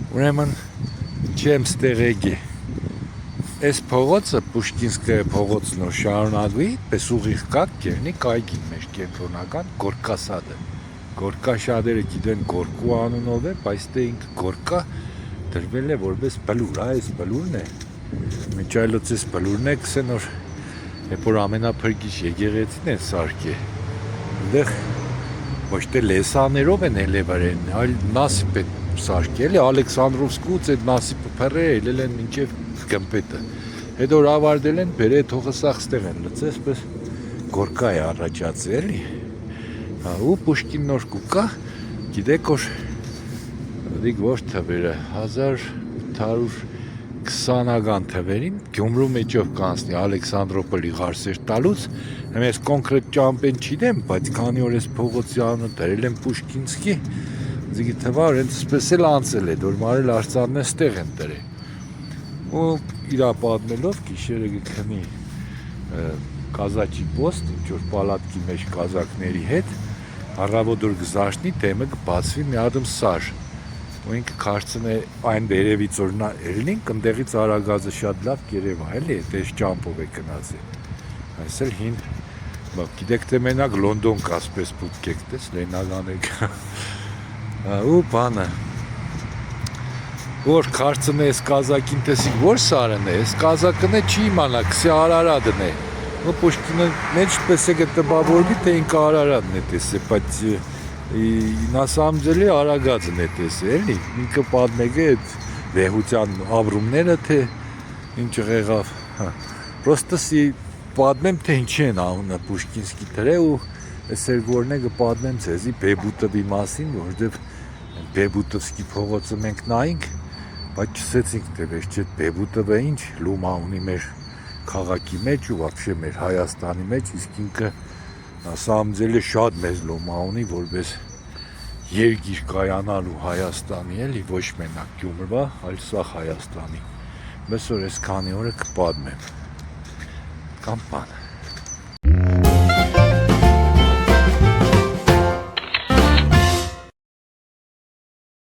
Ուրեմն չեմ ստեղեգի այս փողոցը Պուշկինսկայա փողոցն որ շարունակվի, պես ուղիղ կակ կերնի կայքին մեջ կենտրոնական Գորկասադը։ Գորկա շատերը գիտեն Գորկու անունով է, բայց դե ինքը Գորկա դրվել է որպես բլուր, այս բլուրն է։ Մեջ այլոց այս բլուրն է կսեն որ երբ որ ամենափրկիչ եկեղեցին են սարքի։ Այնտեղ ոչ թե լեսաներով են ելևարեն, այլ նասիպ է սարքել, Ալեքսանդրովսկուց այդ նասիպը փռել ելել են մինչև Գմպետը։ Հետո ավարտել են բերե թողը սաղ ստեղ են լծես, պես Գորկա է առաջացել էլի։ Ու Պուշկին նոր կուկա, գիտեք որ դիք որ թվերը 1820-ական թվերին Գյումրու մեջով կանցնի Ալեքսանդրոպոլի Ղարսեր տալուց, ես կոնկրետ ճամպեն չիդեմ, բայց քանի որ ես փողոցի անունը դրել եմ Պուշկինսկի, ձգի թվա որ հենց սպես էլ անցել է, որ մարել արձանն է ստեղ են դրել։ Ու իրա պատմելով գիշերը գտնի կազաչի պոստ, ինչ-որ պալատքի մեջ կազակների հետ, առավոտուր գզաշնի թեմը կբացվի մի ադմ սար։ Ու ինքը կարծում է այն վերևից որ նա ելնինք, ընդեղից արագազը շատ լավ կերևա, էլի, այդպես ճամպով է գնացել։ Այս էլ հին, գիտեք թե մենակ Լոնդոն կասպես պուտկեք, տես լենագան եք։ Ու բանը, որ կարծում է այս կազակին տեսիկ որ սարն է, այս կազակն է չի իմանա, կսի Արարատն է։ Ու Պուշկինը մեջ պես է գտբավորվի, թե ինքը Արարատն է տեսե, բայց на самом деле Արագածն է տեսե, էլի։ Ինքը պատմեք է այդ վեհության ավրումները, թե ինչ եղավ։ Պրոստը սի պատմեմ, թե ինչի են անունը Պուշկինսկի դրել ու այս երգորն է կպատմեմ ձեզի Բեբուտովի մասին, որովհետև Բեբուտովսկի փողոցը մենք նայինք, բայց չսեցինք թե վերջ այդ Բեբուտովը ինչ լումա ունի մեր քաղաքի մեջ ու вообще մեր Հայաստանի մեջ, իսկ ինքը на самом деле շատ մեծ լումա ունի, որպես երգիր կայանալու Հայաստանի էլի, ոչ մենակ Գյումրվա, այլ սա Հայաստանի։ Մեզ որ այս քանի օրը կպատմեմ։ Կամ բան։